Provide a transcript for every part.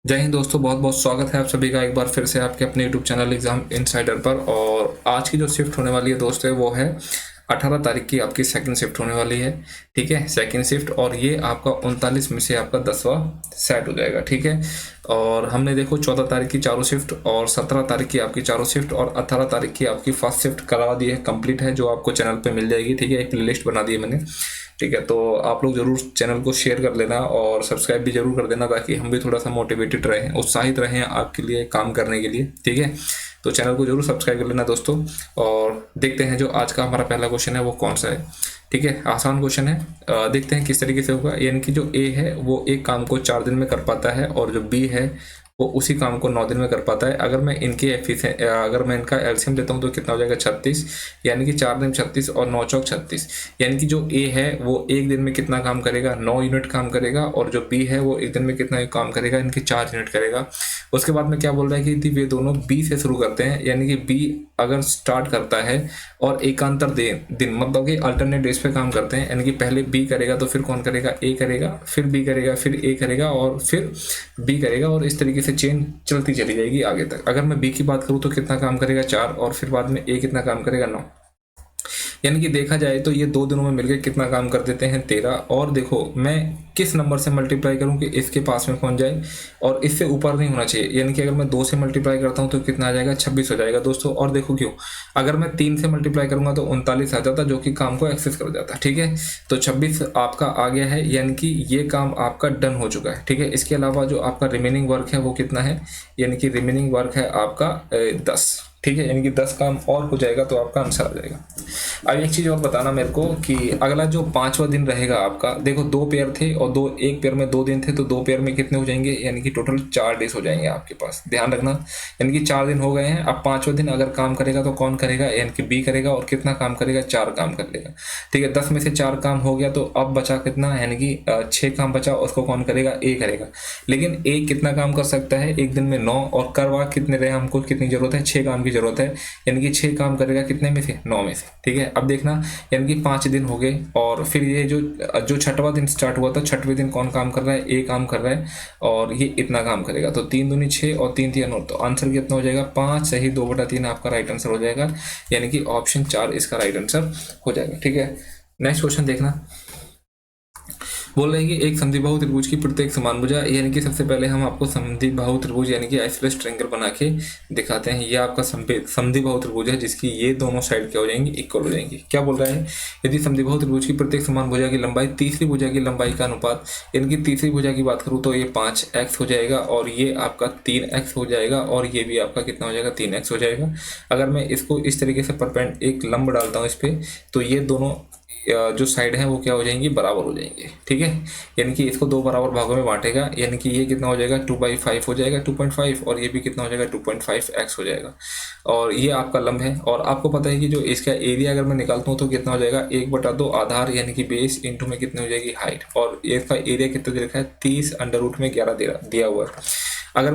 जय हिंद दोस्तों, बहुत बहुत स्वागत है आप सभी का एक बार फिर से आपके अपने यूट्यूब चैनल एग्जाम इनसाइडर पर। और आज की जो शिफ्ट होने वाली है दोस्तों वो है 18 तारीख की आपकी सेकंड शिफ्ट होने वाली है। ठीक है, सेकंड शिफ्ट, और ये आपका 39 में से आपका 10वां सेट हो जाएगा। ठीक है, और हमने देखो 14 तारीख की चारों शिफ्ट और 17 तारीख की आपकी चारों शिफ्ट और 18 तारीख की आपकी फर्स्ट शिफ्ट करा दी है, कंप्लीट है, जो आपको चैनल पे मिल जाएगी। ठीक है, एक प्ले लिस्ट बना दी है मैंने। ठीक है, तो आप लोग जरूर चैनल को शेयर कर लेना और सब्सक्राइब भी जरूर कर देना, ताकि हम भी थोड़ा सा मोटिवेटेड रहें, उत्साहित रहें आपके लिए काम करने के लिए। ठीक है, तो चैनल को जरूर सब्सक्राइब कर लेना दोस्तों। और देखते हैं जो आज का हमारा पहला क्वेश्चन है वो कौन सा है। ठीक है, आसान क्वेश्चन है। देखते हैं किस तरीके से होगा। यानी कि जो ए है वो एक काम को 4 दिन में कर पाता है, और जो बी है वो उसी काम को 9 दिन में कर पाता है। अगर मैं इनका एलसीएम लेता हूँ तो कितना हो जाएगा 36। यानी कि 4 दिन 36 और 9 चौक 36। यानी कि जो ए है वो एक दिन में कितना काम करेगा, 9 यूनिट काम करेगा, और जो बी है वो एक दिन में कितना काम करेगा, इनकी 4 यूनिट करेगा। उसके बाद में क्या बोल रहा है कि वे दोनों बी से शुरू करते हैं। यानी कि बी अगर स्टार्ट करता है और एकांतर दिन मतलब कि अल्टरनेट डेज पे काम करते हैं, यानी कि पहले बी करेगा तो फिर कौन करेगा, ए करेगा, फिर बी करेगा, फिर ए करेगा, और फिर बी करेगा, और इस तरीके से चेन चलती चली जाएगी आगे तक। अगर मैं बी की बात करूं तो कितना काम करेगा 4, और फिर बाद में ए कितना काम करेगा 9। यानी कि देखा जाए तो ये 2 दिनों में मिलकर कितना काम कर देते हैं 13। और देखो मैं किस नंबर से मल्टीप्लाई करूं कि इसके पास में पहुंच जाए, और इससे ऊपर नहीं होना चाहिए। यानी कि अगर मैं 2 से मल्टीप्लाई करता हूं तो कितना आ जाएगा 26 हो जाएगा दोस्तों। और देखो क्यों, अगर मैं 3 से मल्टीप्लाई करूंगा तो 39 आ जाता, जो कि काम को एक्सेस कर जाता। ठीक है, तो 26 आपका आ गया है, यानी कि ये काम आपका डन हो चुका है। ठीक है, इसके अलावा जो आपका रिमेनिंग वर्क है वो कितना है, यानी कि रिमेनिंग वर्क है आपका 10। ठीक है, यानी कि 10 काम और हो जाएगा तो आपका आंसर आ जाएगा। अब एक चीज और बताना मेरे को कि अगला जो 5वां दिन रहेगा आपका, देखो 2 पेयर थे और एक पेयर में 2 दिन थे, तो 2 पेयर में कितने हो जाएंगे, यानी कि टोटल 4 डेज हो जाएंगे आपके पास। ध्यान रखना, यानी कि 4 दिन हो गए हैं। अब 5वां दिन अगर काम करेगा तो कौन करेगा, यानी कि बी करेगा, और कितना काम करेगा, 4 काम कर लेगा। ठीक है, 10 में से 4 काम हो गया, तो अब बचा कितना, यानी कि 6 काम बचा, उसको कौन करेगा, ए करेगा। लेकिन ए कितना काम कर सकता है एक दिन में 9, और करवा कितने रहे, हमको कितनी जरूरत है, 6 काम की जरूरत है। यानी कि 6 काम करेगा कितने में से, 9 में से। ठीक है, अब देखना, यानी कि 5 दिन हो गए, और फिर ये जो 6वां दिन स्टार्ट हुआ था, 6वें दिन कौन काम कर रहा है, ए काम कर रहा है, और ये इतना काम करेगा। तो 3 दूनी 6 और 3 3 9, तो आंसर कितना हो जाएगा 5 सही 2/3 आपका राइट आंसर हो जाएगा। यानी कि ऑप्शन 4 इसका राइट आंसर हो जाएगा। ठीक है, नेक्स्ट क्वेश्चन देखना। बोल रहे हैं कि एक समद्विबाहु त्रिभुज की प्रत्येक समान भुजा, यानी कि सबसे पहले हम आपको समद्विबाहु त्रिभुज यानी कि आइसोसेलेस ट्रायंगल बना के दिखाते हैं। ये आपका समद्विबाहु त्रिभुज है, जिसकी ये दोनों साइड क्या हो जाएंगी, इक्वल हो जाएंगी। क्या बोल रहा है, यदि समद्विबाहु त्रिभुज की प्रत्येक समान भुजा की लंबाई तीसरी भुजा की लंबाई का अनुपात, यानी कि तीसरी भुजा की बात करूँ तो ये 5x हो जाएगा, और ये आपका 3x हो जाएगा, और ये भी आपका कितना हो जाएगा, 3x हो जाएगा। अगर मैं इसको इस तरीके से परपेंड एक लंब डालता हूँ इस पर, तो ये दोनों जो साइड है वो क्या हो जाएंगी, बराबर हो जाएंगे। ठीक है, यानी कि इसको 2 बराबर भागों में बांटेगा, यानी कि ये कितना हो जाएगा 2/5 हो जाएगा, 2.5, और ये भी कितना हो जाएगा 2.5x हो जाएगा। और ये आपका लंब है, और आपको पता है कि जो इसका एरिया अगर मैं निकालता हूँ तो कितना हो जाएगा 1/2 आधार, यानी कि बेस इंटू में कितनी हो जाएगी हाइट, और इसका एरिया कितना दे रखा है 30 √11 दिया हुआ है। अगर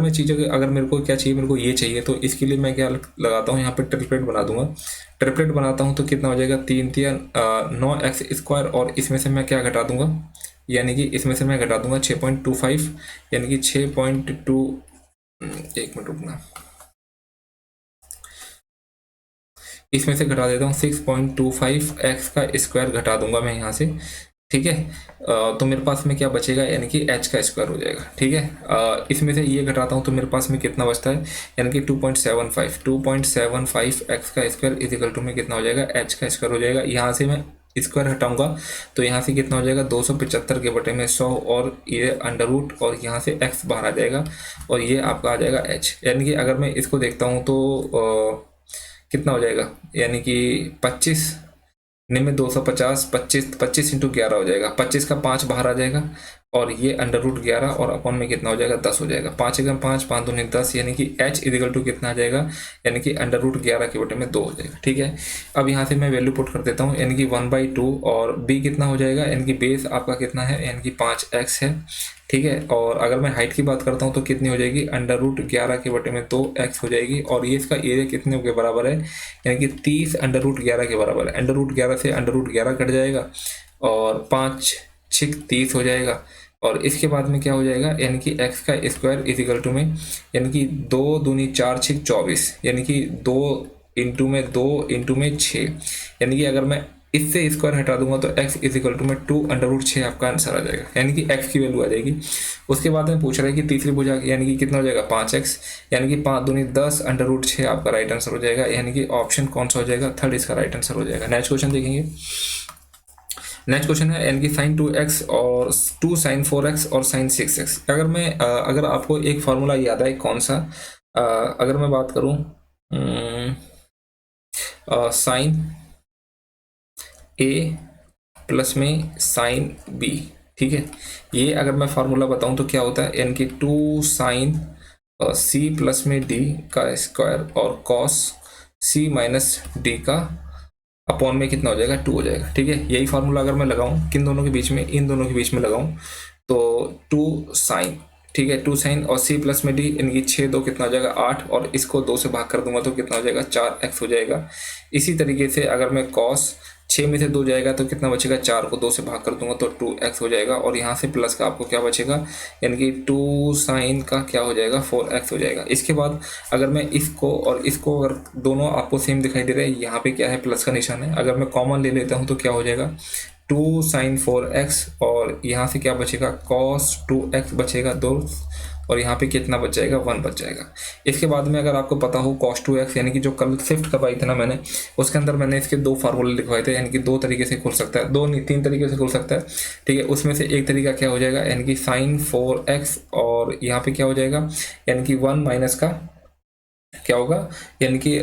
मेरे को क्या चाहिए, मेरे को ये चाहिए, तो इसके लिए मैं क्या लगाता हूँ, यहाँ पे ट्रिपलेट बना दूंगा। ट्रिपलेट बनाता हूँ तो कितना हो जाएगा 3 3 9x², और इसमें से मैं क्या घटा दूंगा, यानी कि इसमें से मैं घटा दूंगा 6.25, यानी कि 6.2, एक मिनट रुकना, इसमें से घटा देता हूँ 6.25x का स्क्वायर घटा दूंगा मैं यहाँ से। ठीक है, तो मेरे पास में क्या बचेगा, यानी कि h का स्क्वायर हो जाएगा। ठीक है, इसमें से ये घटाता हूँ तो मेरे पास में कितना बचता है, यानी कि 2.75 x का स्क्वायर इजिकल टू में कितना हो जाएगा, h का स्क्वायर हो जाएगा। यहाँ से मैं स्क्वायर हटाऊंगा तो यहाँ से कितना हो जाएगा 275 के बटे में 100, और ये अंडर रूट, और यहाँ से x बाहर आ जाएगा, और ये आपका आ जाएगा h। यानी कि अगर मैं इसको देखता हूँ तो कितना हो जाएगा, यानी कि 25 में 250, 25 इंटू 11 हो जाएगा, 25 का 5 बाहर आ जाएगा, और ये अंडर रूट 11, और अपॉन में कितना हो जाएगा 10 हो जाएगा। 5 एकम 5, 5 दूनी 10, यानी कि h इजिकल टू कितना आ जाएगा, यानी कि अंडर रूट 11 के बटे में 2 हो जाएगा। ठीक है, अब यहाँ से मैं वैल्यू पुट कर देता हूँ, यानी कि 1/2, और b कितना हो जाएगा, यानी कि बेस आपका कितना है, यानी कि 5x है। ठीक है, और अगर मैं हाइट की बात करता हूँ तो कितनी हो जाएगी, अंडर रूट 11 के बटे में 2x हो जाएगी, और ये इसका एरिया कितने के बराबर है, यानी कि 30 अंडर रूट 11 के बराबर है। अंडर रूट 11 से अंडर रूट 11 कट जाएगा, और 5 6 30 हो जाएगा, और इसके बाद में क्या हो जाएगा, यानी कि x का स्क्वायर इज इक्वल टू में, यानी कि 2 दूनी 4 6 24, यानी कि 2 इंटू में 2 इंटू में 6, यानी कि अगर मैं इससे स्क्वायर हटा दूंगा तो x इज इक्वल टू में 2√6 आपका आंसर आ जाएगा, यानी कि x की वैल्यू आ जाएगी। उसके बाद में पूछ रहा है कि तीसरी भुजा यानी कि कितना हो जाएगा 5x, यानी कि 5 दूनी 10√6 आपका राइट आंसर हो जाएगा, यानी कि ऑप्शन कौन सा हो जाएगा, थर्ड इसका राइट आंसर हो जाएगा। नेक्स्ट क्वेश्चन देखेंगे। नेक्स्ट क्वेश्चन है यानी कि साइन 2x और 2 साइन 4x और साइन 6x। अगर आपको एक फार्मूला याद है कौन सा, अगर मैं बात करूं साइन a प्लस में साइन b, ठीक है, ये अगर मैं फार्मूला बताऊं तो क्या होता है, यानी कि 2 साइन c प्लस में d का स्क्वायर और कॉस c माइनस d का अपॉन में कितना हो जाएगा 2 हो जाएगा, ठीक है। यही फार्मूला अगर मैं लगाऊं किन दोनों के बीच में, इन दोनों के बीच में लगाऊं तो 2 साइन, ठीक है, 2 साइन और c प्लस में d, इनकी 6 2 कितना हो जाएगा 8, और इसको 2 से भाग कर दूंगा तो कितना हो जाएगा 4x हो जाएगा। इसी तरीके से अगर मैं कॉस 6 में से 2 जाएगा तो कितना बचेगा, 4 को 2 से भाग कर दूंगा तो 2x हो जाएगा, और यहाँ से प्लस का आपको क्या बचेगा, यानी कि 2 साइन का क्या हो जाएगा 4x हो जाएगा। इसके बाद अगर मैं इसको और इसको, अगर दोनों आपको सेम दिखाई दे रहे हैं, यहाँ पे क्या है प्लस का निशान है, अगर मैं कॉमन ले लेता हूँ तो क्या हो जाएगा 2 साइन 4x, और यहाँ से क्या बचेगा कॉस 2x बचेगा 2, और यहाँ पे कितना बच जाएगा 1 बच जाएगा। इसके बाद में अगर आपको पता हो cos 2x, यानी कि जो कल शिफ्ट करवाई थी ना मैंने, उसके अंदर मैंने इसके 2 फार्मूले लिखवाए थे, यानी कि 2 तरीके से खुल सकता है, 2 नहीं 3 तरीके से खुल सकता है, ठीक है। उसमें से एक तरीका क्या हो जाएगा, यानी कि साइन 4x, और यहाँ पे क्या हो जाएगा, यानी कि 1 माइनस का क्या होगा, यानी कि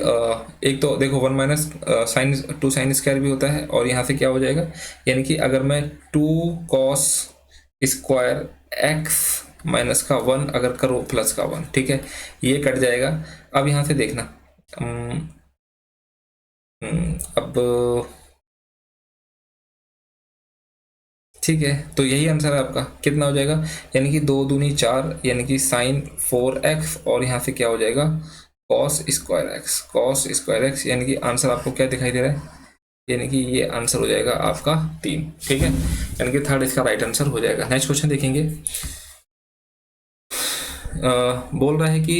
एक तो देखो 1 माइनस साइन 2 साइन स्क्वायर भी होता है, और यहाँ से क्या हो जाएगा, यानी कि अगर मैं 2 कॉस स्क्वायर x माइनस का 1 अगर करो प्लस का 1, ठीक है, ये कट जाएगा। अब यहाँ से देखना अब ठीक है, तो यही आंसर है आपका, कितना हो जाएगा, यानी कि 2 दूनी 4, यानी कि साइन 4x, और यहाँ से क्या हो जाएगा कॉस स्क्वायर x, यानी कि आंसर आपको क्या दिखाई दे रहा है, यानी कि ये आंसर हो जाएगा आपका 3, ठीक है, यानी कि थर्ड इसका राइट आंसर हो जाएगा। नेक्स्ट क्वेश्चन देखेंगे। बोल रहा है कि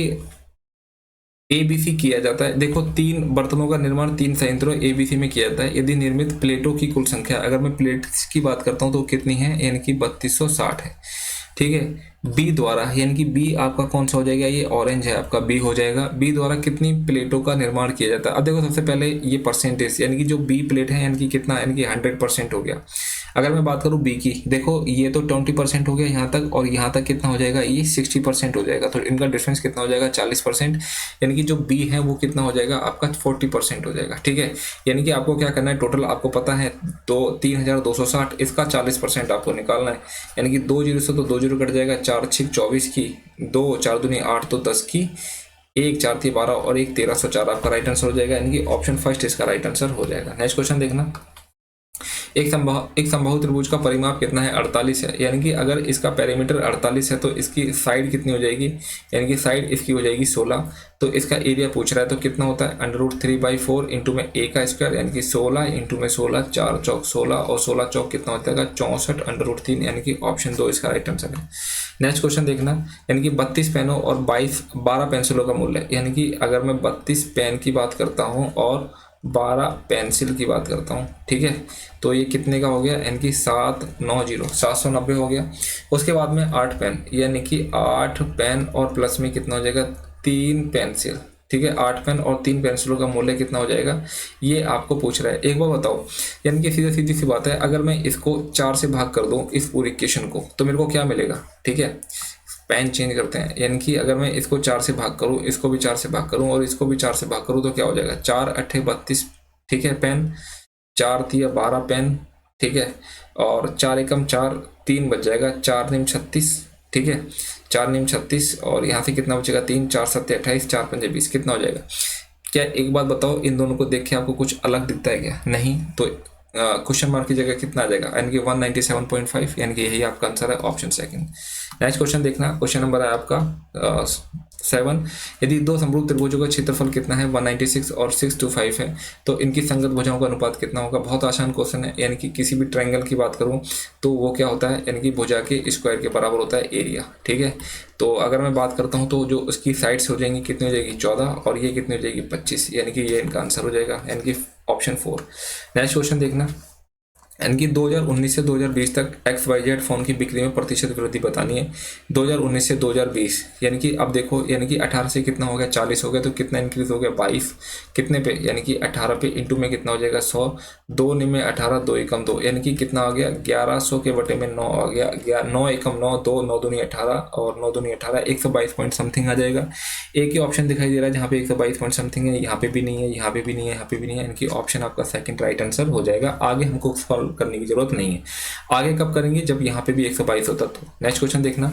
ABC किया जाता है, देखो 3 बर्तनों का निर्माण 3 संयंत्रों ABC में किया जाता है, यदि निर्मित प्लेटों की कुल संख्या, अगर मैं प्लेट्स की बात करता हूं तो कितनी है, यानी कि 3260 है, ठीक है। बी द्वारा, यानी कि बी आपका कौन सा हो जाएगा, ये ऑरेंज है आपका, बी हो जाएगा। बी द्वारा कितनी प्लेटों का निर्माण किया जाता है, अब देखो सबसे पहले ये परसेंटेज, यानी कि जो बी प्लेट है यानी कि कितना, यानी कि 100% हो गया। अगर मैं बात करूं बी की, देखो ये तो 20% हो गया यहाँ तक, और यहाँ तक कितना हो जाएगा, ये 60% हो जाएगा, तो इनका डिफरेंस कितना हो जाएगा 40%, यानी कि जो बी है वो कितना हो जाएगा आपका 40% हो जाएगा, ठीक है। यानी कि आपको क्या करना है, टोटल आपको पता है 3260, इसका 40% आपको निकालना है, यानी कि 2 जीरो से तो 2 जीरो कट जाएगा, 4 6 24 की 2, 4 दूनी 8 तो 10 की 1, 4 3 12 और 1 1304 आपका राइट आंसर हो जाएगा, यानी कि ऑप्शन फर्स्ट इसका राइट आंसर हो जाएगा। नेक्स्ट क्वेश्चन देखना। एक समबाहु त्रिभुज का परिमाप कितना है, 48 है, यानी कि अगर इसका पेरीमीटर 48 है तो इसकी साइड कितनी हो जाएगी, यानी कि साइड इसकी हो जाएगी 16, तो इसका एरिया पूछ रहा है तो कितना होता है √3/4 इंटू में a का स्क्वायर, यानी कि 16 इंटू में 16, 4 चौक 16 और 16 चौक कितना होता है 64 √3, यानी कि ऑप्शन 2 इसका राइट आंसर है। नेक्स्ट क्वेश्चन देखना, यानी कि 32 पेनों और 12 पेंसिलों का मूल्य, यानी कि अगर मैं 32 पेन की बात करता हूँ और 12 पेंसिल की बात करता हूँ, ठीक है, तो ये कितने का हो गया, यानी कि 790 हो गया। उसके बाद में 8 पेन, यानी कि 8 पेन और प्लस में कितना हो जाएगा 3 पेंसिल, ठीक है, 8 पेन और 3 पेंसिलों का मूल्य कितना हो जाएगा, ये आपको पूछ रहा है। एक बार बताओ, यानी कि सीधी सी बात है, अगर मैं इसको 4 से भाग कर दूं इस पूरी इक्वेशन को तो मेरे को क्या मिलेगा, ठीक है, पेन चेंज करते हैं, यानी कि अगर मैं इसको 4 से भाग करूं, इसको भी 4 से भाग करूं और इसको भी 4 से भाग करूं तो क्या हो जाएगा 4 8 32, ठीक है, पेन 4 3 12 पेन, ठीक है, और 4 एकम 4 3 बच जाएगा, 4 9 36, ठीक है, 4 9 36 और यहाँ से कितना बचेगा 3, 4 7 28, 4 5 20, कितना हो जाएगा। क्या एक बात बताओ, इन दोनों को देख के आपको कुछ अलग दिखता है क्या, नहीं, तो क्वेश्चन मार्क की जगह कितना आ जाएगा, यानी कि 197.5, यानी कि यही आपका आंसर है ऑप्शन सेकंड। नेक्स्ट क्वेश्चन देखना, क्वेश्चन नंबर है आपका 7। यदि दो समरूप त्रिभुजों का क्षेत्रफल कितना है 196 और 625 है तो इनकी संगत भुजाओं का अनुपात कितना होगा। बहुत आसान क्वेश्चन है, यानी कि किसी भी ट्रायंगल की बात करूं तो वो क्या होता है, यानी कि भुजा के स्क्वायर के बराबर होता है एरिया। ठीक है, तो अगर मैं बात करता हूं तो जो उसकी साइड्स हो जाएंगी कितनी हो जाएगी 14 और ये कितनी हो जाएगी 25, यानी कि ये इनका आंसर हो जाएगा, यानी कि ऑप्शन 4। नेक्स्ट क्वेश्चन देखना, यानी कि 2019 से 2020 तक XYZ फोन की बिक्री में प्रतिशत वृद्धि बतानी है। 2019 से 2020 यानी कि अब देखो, यानी कि 18 से कितना हो गया 40 हो गया, तो कितना इंक्रीज हो गया 22, कितने पे, यानी कि 18 पे इंटू में कितना हो जाएगा 100, 2 में 18, 2 एकम 2, यानी कि कितना आ गया 1100 के बटे में 9 आ गया, 9 एकम 9, 2 9 दूनी 18 और 9 दूनी 18, 122 पॉइंट समथिंग आ जाएगा। एक ही ऑप्शन दिखाई दे रहा है जहाँ पे 122 पॉइंट समथिंग है, यहाँ पे भी नहीं है, यहाँ पे भी नहीं है, यहाँ पे भी नहीं है, यानी कि ऑप्शन आपका सेकंड राइट आंसर हो जाएगा। आगे हमको सॉल्व करने की जरूरत नहीं है, आगे कब करेंगे जब यहाँ पे भी 122 होता तो। नेक्स्ट क्वेश्चन देखना,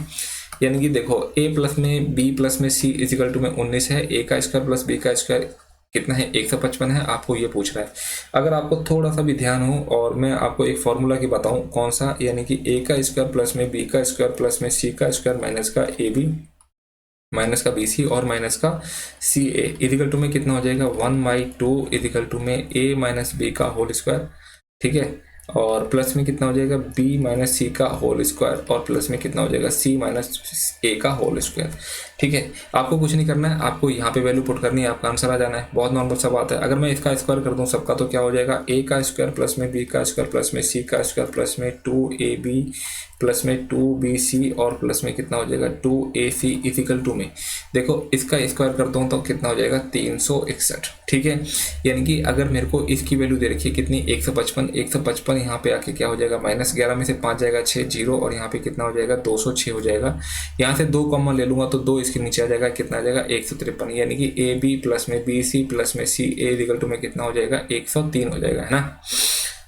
यानी कि देखो a प्लस में b प्लस में c इजिकल टू में 19 है, a का स्क्वायर प्लस b का स्क्वायर कितना है 155 है, आपको ये पूछ रहा है। अगर आपको थोड़ा सा भी ध्यान हो और मैं आपको एक फॉर्मूला की बताऊं कौन सा, यानी कि a का स्क्वायर प्लस में b का स्क्वायर प्लस में c का स्क्वायर माइनस का ab माइनस का BC और माइनस का CA इजिकल टू में कितना हो जाएगा 1/2 इजिकल टू में a माइनस b का होल स्क्वायर। ठीक है, और प्लस में कितना हो जाएगा b माइनस c का होल स्क्वायर और प्लस में कितना हो जाएगा c माइनस a का होल स्क्वायर। ठीक है, आपको कुछ नहीं करना है, आपको यहाँ पे वैल्यू पुट करनी है, आपका आंसर आ जाना है। बहुत नॉर्मल सा बात है। अगर मैं इसका स्क्वायर कर दूं सबका तो क्या हो जाएगा a का स्क्वायर प्लस में b का स्क्वायर प्लस में c का स्क्वायर प्लस में 2ab प्लस में 2bc और प्लस में कितना हो जाएगा 2ac इजिकल टू में देखो इसका स्क्वायर करता हूँ तो कितना हो जाएगा 361। ठीक है, यानी कि अगर मेरे को इसकी वैल्यू दे रखी है कितनी 155 यहाँ पे आके क्या हो जाएगा -11 में से 5 जाएगा 6 0 और यहाँ पे कितना हो जाएगा 206 हो जाएगा। यहाँ से 2 कॉमन ले लूंगा तो 2 इसके नीचे आ जाएगा, कितना आ जाएगा 153, यानी कि AB प्लस में BC प्लस में CA इजिकल टू में कितना हो जाएगा 103 हो जाएगा, है ना,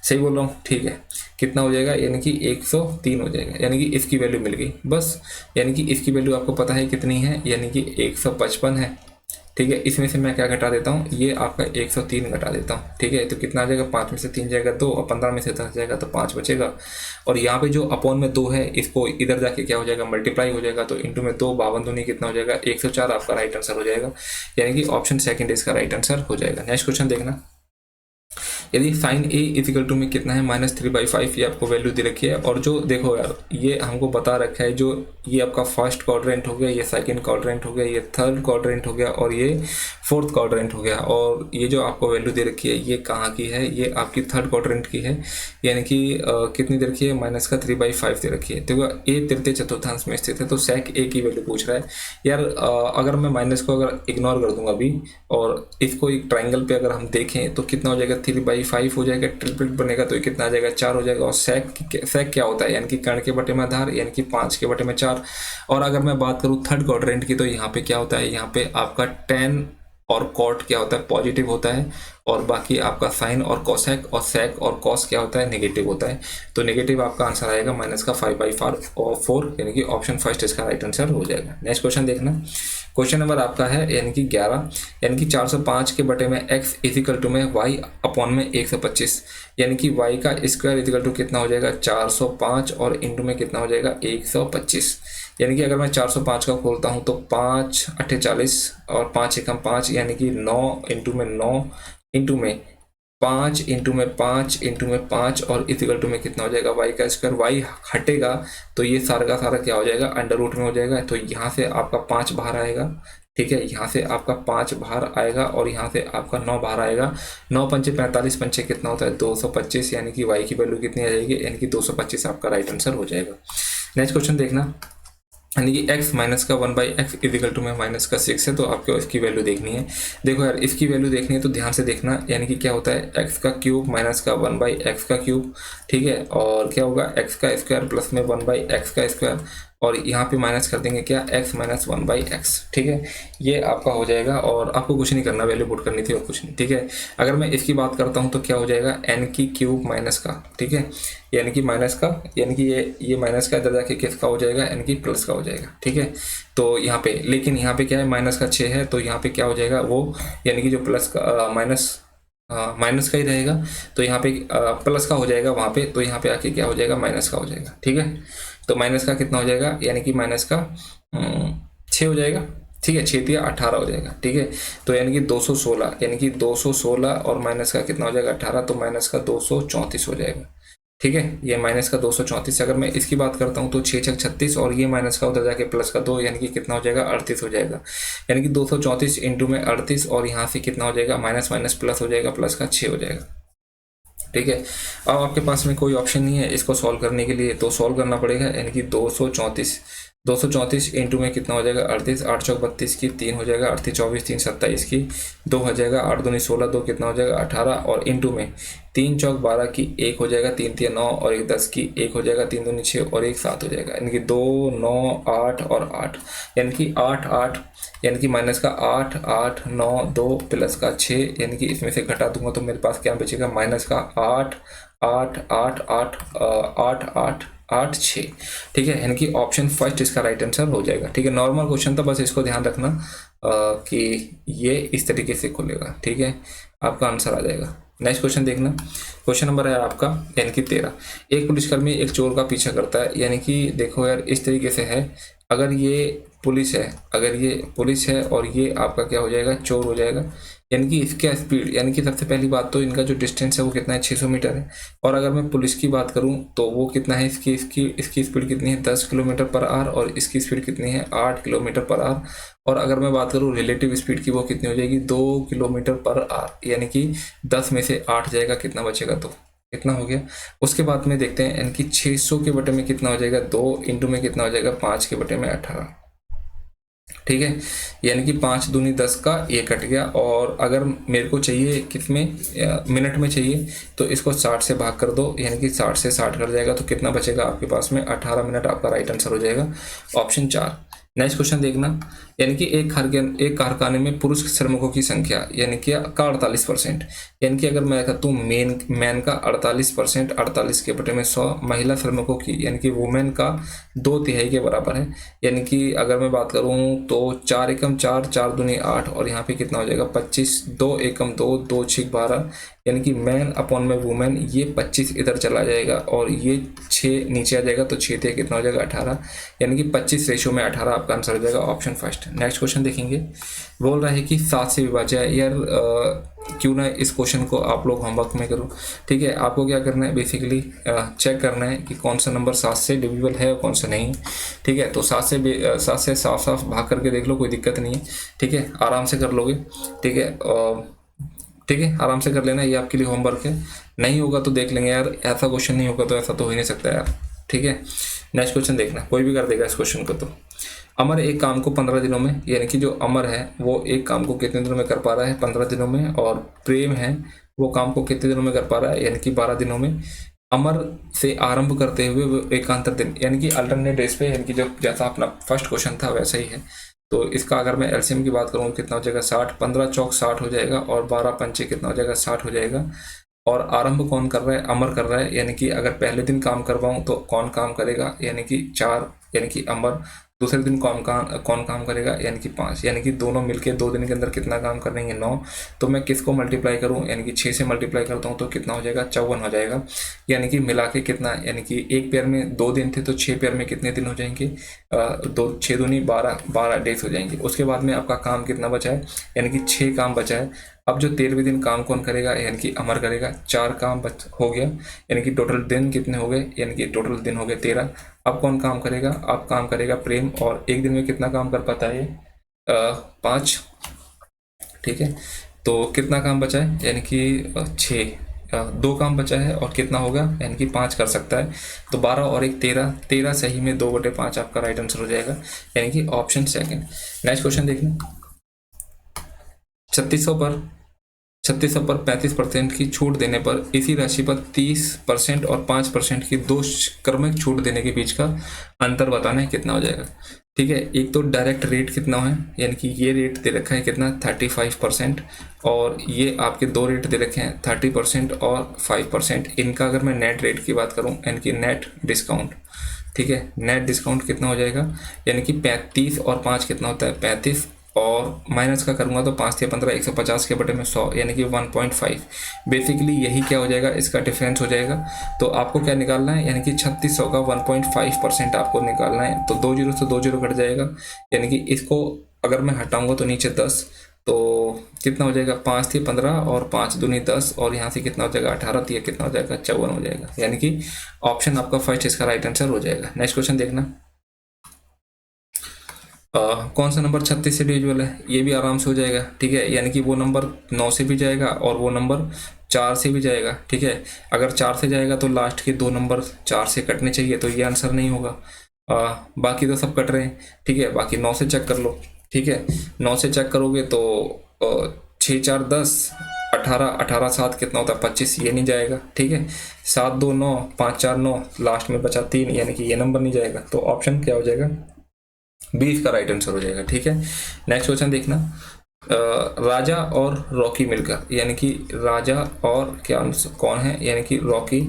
सही बोल रहा हूँ। ठीक है, कितना हो जाएगा यानी कि 103 हो जाएगा, यानी कि इसकी वैल्यू मिल गई बस। यानी कि इसकी वैल्यू आपको पता है कितनी है, यानी कि 155 है। ठीक है, इसमें से मैं क्या घटा देता हूँ, ये आपका 103 घटा देता हूँ। ठीक है, तो कितना आ जाएगा 5 में से 3 जाएगा 2 और 15 में से 10 जाएगा तो 5 बचेगा। और यहाँ पे जो अपॉन में 2 है इसको इधर जाके क्या हो जाएगा मल्टीप्लाई हो जाएगा, तो इंटू में 2 52 दूनी कितना हो जाएगा 104 आपका राइट आंसर हो जाएगा, यानी कि ऑप्शन सेकंड इसका राइट आंसर हो जाएगा। नेक्स्ट क्वेश्चन देखना, यदि साइन ए इजिकल टू में कितना है -3/5, ये आपको वैल्यू दे रखी है। और जो देखो यार ये हमको बता रखा है, जो ये आपका फर्स्ट क्वाड्रेंट हो गया, ये सेकंड क्वाड्रेंट हो गया, ये थर्ड क्वाड्रेंट हो गया और ये फोर्थ क्वाड्रेंट हो गया। और ये जो आपको वैल्यू दे रखी है ये कहाँ की है, ये आपकी थर्ड क्वाड्रेंट की है, यानी कि कितनी दे रखी है -3/5 दे रखी है। देखो ए तृतीय चतुर्थांश में स्थित है तो सेक ए की वैल्यू पूछ रहा है यार। अगर मैं माइनस को अगर इग्नोर कर दूंगा अभी और इसको एक ट्राइंगल पे अगर हम देखें तो कितना हो जाएगा 3/5 हो जाएगा, ट्रिपलेट बनेगा तो ये कितना आ जाएगा 4 हो जाएगा। और सेक क्या होता है, यानी कि कर्ण के बटे में आधार, यानी कि 5 के बटे में 4। और अगर मैं बात करूँ थर्ड क्वाड्रेंट की तो यहाँ पे क्या होता है, यहाँ पे आपका tan और कॉट क्या होता है पॉजिटिव होता है, और बाकी आपका साइन और कोसेक और सेक और कॉस क्या होता है नेगेटिव होता है। तो नेगेटिव आपका आंसर आएगा -5/4, यानी कि ऑप्शन फर्स्ट इसका राइट आंसर हो जाएगा। नेक्स्ट क्वेश्चन देखना, क्वेश्चन नंबर आपका है यानी कि 11, यानी कि 405 के बटे में x इजिकल टू में y अपॉन में 125, यानी कि y का स्क्वायर इजिकल टू कितना हो जाएगा 405 और इंटू में कितना हो जाएगा 125। यानी कि अगर मैं 405 का खोलता हूँ तो 5 8 40 और 5 एकम 5, यानी कि 9 इंटू में 9 इंटू में 5 इंटू में 5 इंटू में 5 और इजिकल टू में कितना हो जाएगा y का स्क्वायर। y हटेगा तो ये सारा का सारा क्या हो जाएगा अंडर रूट में हो जाएगा, तो यहाँ से आपका 5 बाहर आएगा। ठीक है, यहाँ से आपका 5 बाहर आएगा और यहाँ से आपका 9 बाहर आएगा। 9 पंचे 45 पंचे कितना होता है 225, यानी कि y की वैल्यू कितनी आ जाएगी, यानी कि 225 आपका राइट आंसर हो जाएगा। नेक्स्ट क्वेश्चन देखना, यानी कि x माइनस का 1/x इजिकल टू में -6 है, तो आपको इसकी वैल्यू देखनी है। देखो यार इसकी वैल्यू देखनी है तो ध्यान से देखना, यानी कि क्या होता है x का क्यूब माइनस का 1/x का क्यूब। ठीक है, और क्या होगा x का स्क्वायर प्लस में 1/x का स्क्वायर, और यहाँ पे माइनस कर देंगे क्या x माइनस 1/x। ठीक है, ये आपका हो जाएगा और आपको कुछ नहीं करना, वैल्यू पुट करनी थी और कुछ नहीं। ठीक है, अगर मैं इसकी बात करता हूँ तो क्या हो जाएगा n की क्यूब माइनस का, ठीक है, यानी कि माइनस का, यानी कि ये माइनस का इधर जाके किसका हो जाएगा n की प्लस का हो जाएगा। ठीक है, तो यहाँ पे लेकिन यहाँ पे क्या है माइनस का 6 है, तो यहाँ पे क्या हो जाएगा वो, यानी कि जो प्लस का माइनस का ही रहेगा, तो यहाँ पे प्लस का हो जाएगा वहाँ पे, तो यहाँ पे आके क्या हो जाएगा माइनस का हो जाएगा। ठीक है, तो माइनस का कितना हो जाएगा, यानी कि माइनस का 6 हो जाएगा। ठीक है, 6 या 18 हो जाएगा। ठीक है, तो यानी कि 216, यानी कि 216 और माइनस का कितना हो जाएगा 18, तो माइनस का 234 हो जाएगा। ठीक है, ये माइनस का 234। अगर मैं इसकी बात करता हूँ तो 6 छक 36 और ये माइनस का उधर जाके प्लस का 2, यानी कि कितना हो जाएगा 38 हो जाएगा। यानी कि 234 इंटू में 38 और यहाँ से कितना हो जाएगा माइनस माइनस प्लस हो जाएगा, प्लस का 6 हो जाएगा। ठीक है, अब आपके पास में कोई ऑप्शन नहीं है इसको सॉल्व करने के लिए, तो सॉल्व करना पड़ेगा। यानी कि 234 इंटू में कितना हो जाएगा 38, 8 चौक 32 की 3 हो जाएगा, 38 24 3 27 की 2 हो जाएगा, 8 दूनी 16, 2 कितना हो जाएगा 18, और इंटू में 3 चौक 12 की 1 हो जाएगा, 3 3 9 और 1 10 की 1 हो जाएगा, 3 दूनी 6 और 1 7 हो जाएगा। यानी कि 2 9 8 और 8, यानी कि 8 8, यानी कि माइनस का 8 8 9 2 प्लस का 6, यानी कि इसमें से घटा दूंगा तो मेरे पास क्या बचेगा माइनस का 8 8 8 8 8 8 8 6। ठीक है, यानी कि ऑप्शन फर्स्ट इसका राइट आंसर हो जाएगा। ठीक है, नॉर्मल क्वेश्चन था, बस इसको ध्यान रखना कि ये इस तरीके से खुलेगा। ठीक है, आपका आंसर आ जाएगा। नेक्स्ट क्वेश्चन देखना, क्वेश्चन नंबर है आपका यानी कि 13। एक पुलिसकर्मी एक चोर का पीछा करता है, यानी कि देखो यार इस तरीके से है, अगर ये पुलिस है, अगर ये पुलिस है और ये आपका क्या हो जाएगा चोर हो जाएगा। यानी कि इसका स्पीड, यानी कि सबसे पहली बात तो इनका जो डिस्टेंस है वो कितना है 600 मीटर है, और अगर मैं पुलिस की बात करूं तो वो कितना है इसकी स्पीड कितनी है 10 किलोमीटर पर आवर, और इसकी स्पीड कितनी है 8 किलोमीटर पर आवर। और अगर मैं बात करूं रिलेटिव स्पीड की वो कितनी हो जाएगी 2 किलोमीटर पर आवर, यानी कि 10 में से 8 जाएगा, कितना बचेगा तो कितना हो गया। उसके बाद में देखते हैं, यानी कि 600 के बटे में कितना हो जाएगा 2 इंटू में कितना हो जाएगा 5 के बटे में 18। ठीक है, यानी कि 5 दूनी 10 का ये कट गया, और अगर मेरे को चाहिए कितने मिनट में चाहिए तो इसको 60 से भाग कर दो, यानी कि 60 से 60 कर जाएगा तो कितना बचेगा आपके पास में 18 मिनट, आपका राइट आंसर हो जाएगा ऑप्शन 4। नेक्स्ट क्वेश्चन देखना, यानी कि एक कारखाने में पुरुष श्रमिकों की संख्या यानी कि का 48%, यानी कि अगर मैं कहता हूँ मैन का 48%, 48 के बटे में 100, महिला श्रमिकों की यानी कि वुमेन का 2/3 के बराबर है। यानी कि अगर मैं बात करूँ तो 4 एकम 4, 4 दूनी 8, और यहाँ पे कितना हो जाएगा 25, 2 एकम 2, 2 छिक 12, यानी कि मैन अपॉन में वुमेन, ये 25 इधर चला जाएगा और ये 6 नीचे आ जाएगा, तो 6 थे कितना हो जाएगा 18, यानी कि 25 रेशो में 18 आपका आंसर हो जाएगा ऑप्शन फर्स्ट। नेक्स्ट क्वेश्चन देखेंगे, बोल रहा है कि 7 से विभाज्य है। यार क्यों ना इस क्वेश्चन को आप लोग होमवर्क में करो। ठीक है, आपको क्या करना है बेसिकली चेक करना है कि कौन सा नंबर 7 से डिविजिबल है और कौन सा नहीं। ठीक है, तो 7 से साफ साफ भाग करके देख लो, कोई दिक्कत नहीं है। ठीक है, आराम से कर लोगे। ठीक है, ठीक है, आराम से कर लेना, ये आपके लिए होमवर्क है। नहीं होगा तो देख लेंगे यार, ऐसा क्वेश्चन नहीं होगा तो ऐसा तो हो ही नहीं सकता यार। ठीक है, नेक्स्ट क्वेश्चन देखना, कोई भी कर देगा इस क्वेश्चन को। तो अमर एक काम को 15 दिनों में, यानी कि जो अमर है वो एक काम को कितने दिनों में कर पा रहा है 15 दिनों में, और प्रेम है वो काम को कितने दिनों में कर पा रहा है यानी कि 12 दिनों में। अमर से आरंभ करते हुए वो एकांतर दिन, यानी कि अल्टरनेट डेज पे, यानी कि जो जैसा अपना फर्स्ट क्वेश्चन था वैसा ही है। तो इसका अगर मैं एलसीएम की बात करूँ कितना हो जाएगा 60, 15 चौक 60 हो जाएगा, और 12 पंचे कितना हो जाएगा 60 हो जाएगा। और आरंभ कौन कर रहा है अमर कर रहा है, यानी कि अगर पहले दिन काम करवाऊँ तो कौन काम करेगा यानी कि 4, यानी कि अमर। दूसरे दिन कौन काम करेगा यानी कि 5, यानी कि दोनों मिलके 2 दिन के अंदर कितना काम करेंगे 9। तो मैं किसको मल्टीप्लाई करूं, यानी कि 6 से मल्टीप्लाई करता हूं तो कितना हो जाएगा 54 हो जाएगा। यानी कि मिला के कितना, यानी कि एक पेयर में 2 दिन थे तो 6 पेयर में कितने दिन हो जाएंगे 6 दूनी 12 डेज हो जाएंगे। उसके बाद में आपका काम कितना बचा है यानी कि 6 काम बचा है। अब जो 13वें दिन काम कौन करेगा यानी कि अमर करेगा, 4 काम हो गया, यानी कि टोटल दिन कितने हो गए यानी कि टोटल दिन हो गए 13। अब कौन काम करेगा, अब काम करेगा प्रेम, और एक दिन में कितना काम कर पाता है 5। ठीक है, तो कितना काम बचा है यानी कि 6, 2 काम बचा है और कितना होगा यानी कि 5 कर सकता है। तो 12 और 1 13, 13 सही में 2/5 आपका राइट आंसर हो जाएगा, यानी कि ऑप्शन सेकंड। नेक्स्ट क्वेश्चन देखना, 3600 पर 35% की छूट देने पर इसी राशि पर 30% और 5% की 2 क्रमिक छूट देने के बीच का अंतर बताना है, कितना हो जाएगा। ठीक है, एक तो डायरेक्ट रेट कितना है, यानी कि ये रेट दे रखा है कितना 35%, और ये आपके 2 रेट दे रखे हैं 30% और 5%। इनका अगर मैं नेट रेट की बात करूं यानी कि नेट डिस्काउंट, ठीक है, नेट डिस्काउंट कितना हो जाएगा यानी कि 35 और 5 कितना होता है 35, और माइनस का करूंगा तो 5 या 15 150 के बटे में 100, यानी कि 1.5। बेसिकली यही क्या हो जाएगा इसका डिफरेंस हो जाएगा। तो आपको क्या निकालना है यानी कि 3600 का 1.5% आपको निकालना है। तो 2 जीरो से 2 जीरो कट जाएगा, यानी कि इसको अगर मैं हटाऊंगा तो नीचे 10, तो कितना हो जाएगा, 5 थी 15 और 5 दूनी 10, और यहाँ से कितना हो जाएगा 18, तो ये कितना हो जाएगा 54 हो जाएगा। यानी कि ऑप्शन आपका फर्स्ट इसका राइट आंसर हो जाएगा। नेक्स्ट क्वेश्चन देखना, कौन सा नंबर 36 से डिविजिबल है, ये भी आराम से हो जाएगा। ठीक है, यानी कि वो नंबर 9 से भी जाएगा और वो नंबर 4 से भी जाएगा। ठीक है, अगर 4 से जाएगा तो लास्ट के 2 नंबर 4 से कटने चाहिए, तो ये आंसर नहीं होगा। बाकी तो सब कट रहे हैं। ठीक है, बाकी 9 से चेक कर लो। ठीक है, 9 से चेक करोगे तो 6 4 10, 18, 18 7 कितना होता है 25, ये नहीं जाएगा। ठीक है, 7 2 9, 5 4 9, लास्ट में बचा 3, यानी कि ये नंबर नहीं जाएगा। तो ऑप्शन क्या हो जाएगा, 20 का राइट आंसर हो जाएगा। ठीक है, नेक्स्ट क्वेश्चन देखना, राजा और रॉकी मिलकर, यानी कि राजा और क्या कौन है, यानी कि रॉकी,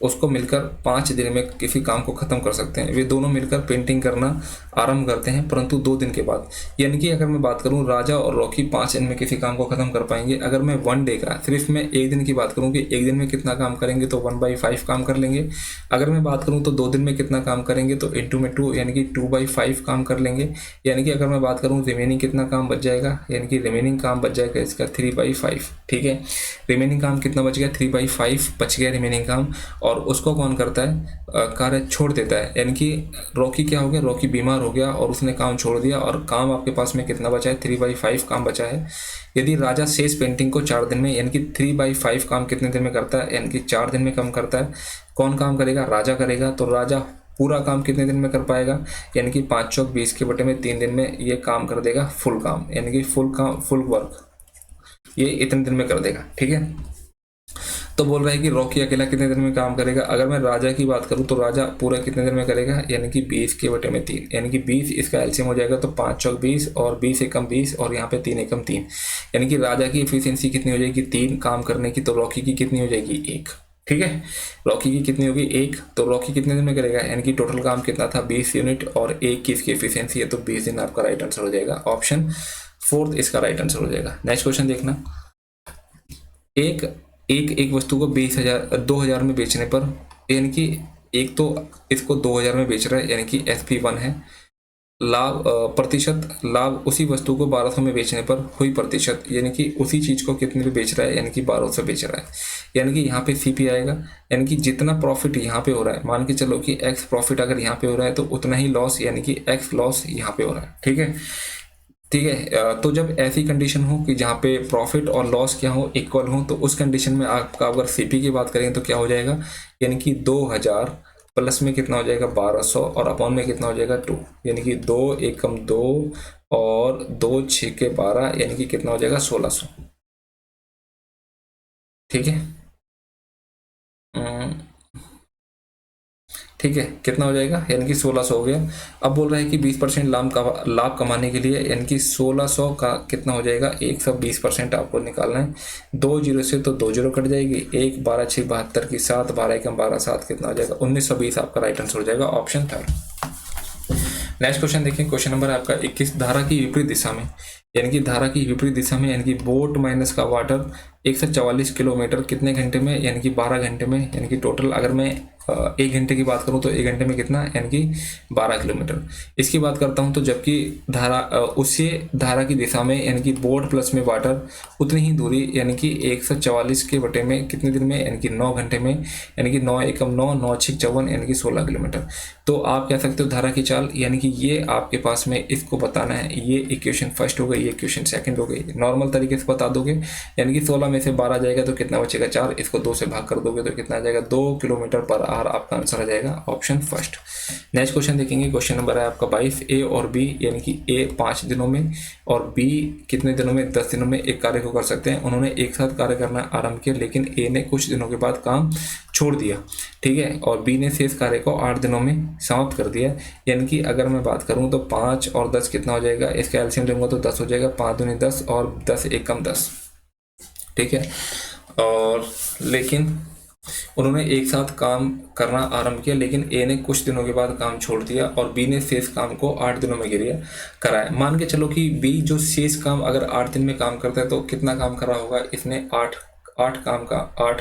उसको मिलकर 5 दिन में किसी काम को ख़त्म कर सकते हैं। वे दोनों मिलकर पेंटिंग करना आरंभ करते हैं, परंतु 2 दिन के बाद। यानी कि अगर मैं बात करूं राजा और रॉकी 5 दिन में किसी काम को ख़त्म कर पाएंगे। अगर मैं 1 डे का, सिर्फ मैं 1 दिन की बात करूँ कि 1 दिन में कितना काम करेंगे, तो 1/5 काम कर लेंगे। अगर मैं बात करूँ तो 2 दिन में कितना काम करेंगे, तो इंटू में 2, यानी कि 2/5 काम कर लेंगे। यानी कि अगर मैं बात करूँ रिमेनिंग कितना काम बच जाएगा, यानी कि रिमेनिंग काम बच जाएगा इसका 3/5। ठीक है, रिमेनिंग काम कितना बच गया, 3/5 बच गया रिमेनिंग काम, और उसको कौन करता है, कार्य छोड़ देता है। यानी कि रॉकी क्या हो गया, रॉकी बीमार हो गया और उसने काम छोड़ दिया, और काम आपके पास में कितना बचा है, 3/5 काम बचा है। यदि राजा शेष पेंटिंग को 4 दिन में, यानी कि 3/5 काम कितने दिन में करता है, यानी कि 4 दिन में काम करता है। कौन काम करेगा, राजा करेगा। तो राजा पूरा काम कितने दिन में कर पाएगा, यानी कि 5 चौक 20 के बटे में 3 दिन में ये काम कर देगा फुल काम, यानी कि फुल काम, फुल वर्क ये इतने दिन में कर देगा। ठीक है, तो बोल रहा है कि रॉकी अकेला कितने दिन में काम करेगा। अगर मैं राजा की बात करूं तो राजा पूरा कितने दिन में करेगा, यानी कि 20 के बटे में 3, यानी कि 20 इसका एलसीएम हो जाएगा, तो 5 चौक 20 और 20 एकम 20 और यहाँ पे 3 एकम 3, यानी कि राजा की एफिशिएंसी कितनी हो जाएगी, 3 काम करने की। तो रॉकी की कितनी हो जाएगी, 1। ठीक है, रॉकी की कितनी होगी, 1। तो रॉकी कितने दिन में करेगा, यानी कि टोटल काम कितना था 20 यूनिट, और 1 की इसकी एफिशिएंसी है, तो 20 दिन आपका राइट आंसर हो जाएगा। ऑप्शन 4 इसका राइट आंसर हो जाएगा। नेक्स्ट क्वेश्चन देखना, एक वस्तु को 20,000 में बेचने पर, यानी कि एक तो इसको 2000 में बेच रहा है, यानी कि SP1 है। लाभ प्रतिशत, लाभ उसी वस्तु को 1200 में बेचने पर हुई प्रतिशत, यानी कि उसी चीज को कितने में बेच रहा है, यानी कि 1200 बेच रहा है। यानी कि यहाँ पे CP आएगा, यानी कि जितना प्रॉफिट यहाँ पे हो रहा है, मान के चलो कि X प्रॉफिट अगर यहाँ पे हो रहा है तो उतना ही लॉस, यानी कि X लॉस यहाँ पे हो रहा है। ठीक है, ठीक है, तो जब ऐसी कंडीशन हो कि जहाँ पे प्रॉफिट और लॉस क्या हो, इक्वल हो, तो उस कंडीशन में आपका अगर CP की बात करें तो क्या हो जाएगा, यानी कि 2000 प्लस में कितना हो जाएगा 1200 और अपॉन में कितना हो जाएगा 2, यानी कि 2 एकम 2 और 2 6 के 12, यानी कि कितना हो जाएगा 1600। ठीक है, ठीक है, कितना हो जाएगा, यानी कि 1600 हो गया। अब बोल रहा है कि 20% लाभ कमाने के लिए, यानी कि 1600 का कितना हो जाएगा, 120% आपको निकालना है। 2 जीरो से तो 2 जीरो कट जाएगी, 1 12 6 72 की 7, 12 एकम 12 7 कितना हो जाएगा 1920 आपका राइट आंसर हो जाएगा। ऑप्शन 3। नेक्स्ट क्वेश्चन देखिए, क्वेश्चन नंबर आपका 21, धारा की विपरीत दिशा में, यानी कि धारा की विपरीत दिशा में, यानी कि बोट माइनस का वाटर 144 किलोमीटर कितने घंटे में, यानी कि 12 घंटे में, यानी कि टोटल अगर मैं 1 घंटे की बात करूं तो 1 घंटे में कितना, यानी कि 12 किलोमीटर। इसकी बात करता हूं तो जबकि धारा उसी धारा की दिशा में, यानी कि बोट प्लस में वाटर उतनी ही दूरी, यानी कि 144 के बटे में कितने दिन में, यानी कि 9 घंटे में, यानी कि 9 एकम 9, 9 6 54, यानी कि 16 किलोमीटर। तो आप कह सकते हो धारा की चाल, यानी कि ये आपके पास में इसको बताना है। ये इक्वेशन फर्स्ट हो गई, ये इक्वेशन सेकंड हो गई। नॉर्मल तरीके से बता दोगे, यानी कि 16 में से 12 जाएगा तो कितना बचेगा 4, इसको 2 से भाग कर दोगे तो कितना आ जाएगा 2 किलोमीटर पर आवर, आपका आंसर आ जाएगा ऑप्शन फर्स्ट। नेक्स्ट क्वेश्चन देखेंगे, क्वेश्चन नंबर है आपका 22, A और B, यानी कि A 5 दिनों में और B कितने दिनों में, 10 दिनों में एक कार्य को कर सकते हैं। उन्होंने एक साथ कार्य करना आरंभ किया, लेकिन A ने कुछ दिनों के बाद काम छोड़ दिया। ठीक है, और B ने शेष कार्य को 8 दिनों में समाप्त कर दिया। यानी कि अगर मैं बात करूं तो 5 और 10 कितना हो जाएगा, इसका एलसीएम लूंगा तो 10 हो जाएगा, 5 दूनी 10 और 10 एकम 10। ठीक है, और लेकिन उन्होंने एक साथ काम करना आरंभ किया, लेकिन A ने कुछ दिनों के बाद काम छोड़ दिया और B ने शेष काम को 8 दिनों में कराया। मान के चलो कि B जो शेष काम अगर 8 दिन में काम करता है तो कितना काम करा होगा, इसने 8 8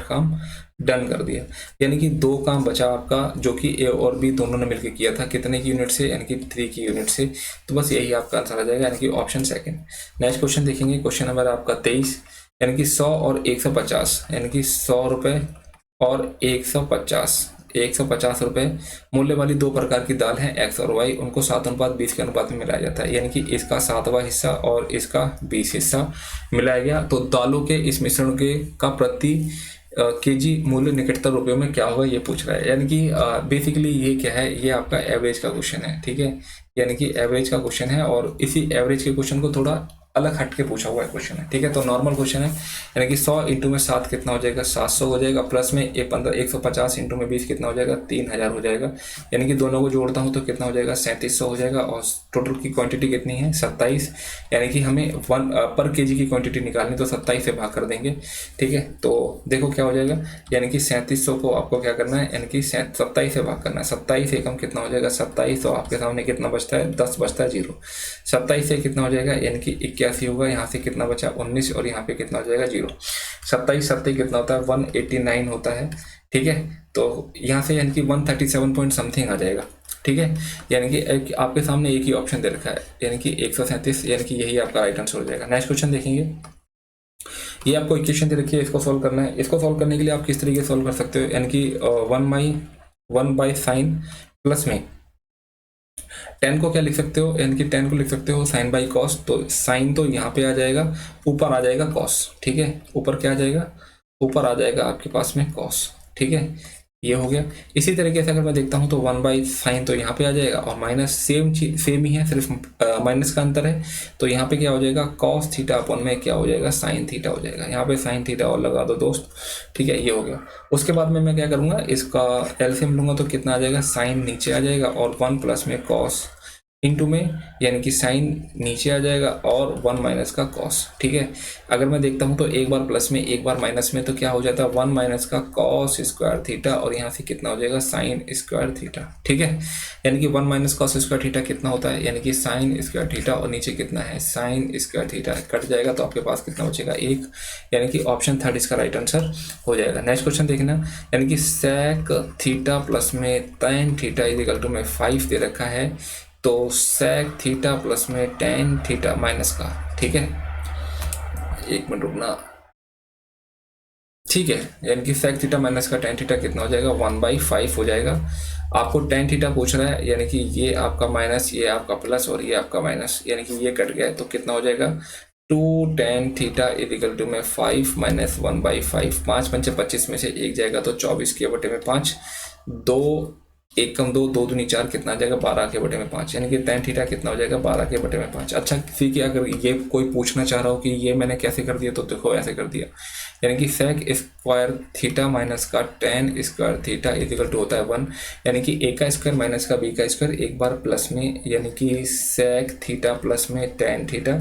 काम डन कर दिया, यानी कि 2 काम बचा आपका, जो कि ए और बी दोनों ने मिलकर किया था। कितने की यूनिट से? यानी कि 3 की यूनिट से। तो बस यही आपका आंसर आ जाएगा, यानी कि ऑप्शन सेकंड। नेक्स्ट क्वेश्चन देखेंगे, क्वेश्चन नंबर आपका 23, यानी कि 100 और 150, यानी कि 100 रुपये और 150 रुपये मूल्य वाली 2 प्रकार की दाल है एक्स और वाई, उनको 7:20 के अनुपात में मिलाया जाता है। यानी कि इसका 7वां हिस्सा और इसका 20 हिस्सा मिलाया गया, तो दालों के इस मिश्रण के का प्रति केजी मूल्य निकटतर रुपयों में क्या होगा, ये पूछ रहा है। यानी कि बेसिकली ये क्या है, ये आपका एवरेज का क्वेश्चन है, ठीक है। यानी कि एवरेज का क्वेश्चन है, और इसी एवरेज के क्वेश्चन को थोड़ा अलग हट के पूछा हुआ है क्वेश्चन है, ठीक है। तो नॉर्मल क्वेश्चन है, यानी कि 100 इंटू में 7 कितना हो जाएगा? 700 हो जाएगा, प्लस में 150 इंटू में 20 कितना हो जाएगा? 3000 हो जाएगा। यानी कि दोनों को जोड़ता हूँ तो कितना हो जाएगा? 3700 हो जाएगा। और टोटल की क्वांटिटी कितनी है? 27, यानी कि हमें 1 पर केजी की क्वांटिटी निकालनी, तो 27 से भाग कर देंगे, ठीक है। तो देखो क्या हो जाएगा, यानी कि 3700 को आपको क्या करना है, यानी कि 27 से भाग करना है। 27 एकम कितना हो जाएगा? 27। तो आपके सामने कितना बचता है? 10 बचता है, 0। 27 से कितना हो जाएगा? यानी कि 81 होगा। यहाँ से कितना बचा? 19, और यहाँ पे कितना हो जाएगा? 0। 27 कितना होता है? 189 होता है, ठीक है। तो यहाँ से यानी कि 137 पॉइंट समथिंग आ जाएगा, ठीक है। यानी कि आपके सामने एक ही ऑप्शन दे रखा है, यानी कि 137, यानी कि यही आपका राइट आंसर हो जाएगा। नेक्स्ट क्वेश्चन देखेंगे, ये आपको इक्वेशन दे रखी है, इसको सॉल्व करना है। इसको सॉल्व करने के लिए आप किस तरीके से सॉल्व कर सकते हो, यानी कि 1/sin प्लस में 10 को क्या लिख सकते हो, यानी कि 10 को लिख सकते हो sin बाई कॉस। तो साइन तो यहाँ पे आ जाएगा, ऊपर आ जाएगा कॉस, ठीक है। ऊपर क्या आ जाएगा? ऊपर आ जाएगा आपके पास में कॉस, ठीक है। ये हो गया। इसी तरीके से अगर मैं देखता हूँ तो 1/sin तो यहाँ पे आ जाएगा, और माइनस सेम ही है, सिर्फ माइनस का अंतर है। तो यहाँ पे क्या हो जाएगा? cos थीटा अपन में क्या हो जाएगा? sin थीटा हो जाएगा। यहाँ पे sin थीटा और लगा दो दोस्त, ठीक है। ये हो गया। उसके बाद में मैं क्या करूँगा, इसका एलसीएम लूंगा, तो कितना आ जाएगा? sin नीचे आ जाएगा, और 1 प्लस में cos इंटू में, यानी कि साइन नीचे आ जाएगा, और 1 माइनस का कॉस, ठीक है। अगर मैं देखता हूँ तो एक बार प्लस में एक बार माइनस में, तो क्या हो जाता है? 1 माइनस का कॉस स्क्वायर थीटा, और यहाँ से कितना हो जाएगा? साइन स्क्वायर थीटा, ठीक है। यानी कि 1 माइनस कॉस स्क्वायर थीटा कितना होता है? यानी कि साइन स्क्वायर थीटा, और नीचे कितना है? Sine square theta. कट जाएगा तो आपके पास कितना बचेगा? 1, यानी कि ऑप्शन 3 इसका राइट आंसर हो जाएगा। नेक्स्ट क्वेश्चन देखना, यानी कि sec थीटा प्लस में tan थीटा इक्वल टू में 5 दे रखा है। तो sec थीटा प्लस में tan थीटा माइनस का, ठीक है। एक मिनट रुकना, ठीक है। यानी कि sec थीटा माइनस का tan थीटा कितना हो जाएगा? 1/5 हो जाएगा। आपको tan थीटा पूछ रहा है, यानी कि ये आपका माइनस, ये आपका प्लस, और ये आपका माइनस, यानी कि ये कट गया, तो कितना हो जाएगा? 2 tan थीटा इक्वल टू में 5 माइनस 1/5। 5 पंचे 25 में से 1 जाएगा, तो 24 के बटे में 5। 2 1 कम 2, 2 दूनी 4, कितना आ जाएगा? 12 के बटे में 5, यानी कि tan थीटा कितना हो जाएगा? 12 के बटे में 5। अच्छा, किसी की अगर ये कोई पूछना चाह रहा हो कि ये मैंने कैसे कर दिया, तो देखो ऐसे कर दिया, यानी कि sec स्क्वायर थीटा माइनस का tan square theta equal to होता है 1, यानी कि a का स्क्वायर माइनस का b का स्क्वायर, एक बार प्लस में, यानी कि sec थीटा प्लस में tan थीटा,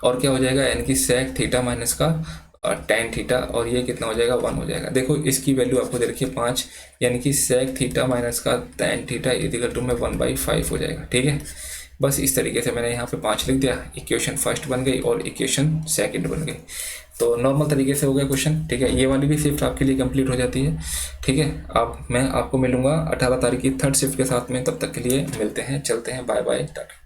और क्या हो जाएगा? यानी कि sec थीटा माइनस का tan थीटा, और ये कितना हो जाएगा? 1 हो जाएगा। देखो इसकी वैल्यू आपको दे रखी है 5, यानी कि sec थीटा माइनस का tan थीटा इक्वल टू में 1/5 हो जाएगा, ठीक है। बस इस तरीके से मैंने यहाँ पे 5 लिख दिया, इक्वेशन फर्स्ट बन गई और इक्वेशन सेकंड बन गई। तो नॉर्मल तरीके से हो गया क्वेश्चन, ठीक है। ये वाली भी शिफ्ट आपके लिए कंप्लीट हो जाती है, ठीक है। अब मैं आपको मिलूंगा 18 तारीख की 3rd शिफ्ट के साथ में, तब तक के लिए मिलते हैं, चलते हैं, बाय बाय, टाटा।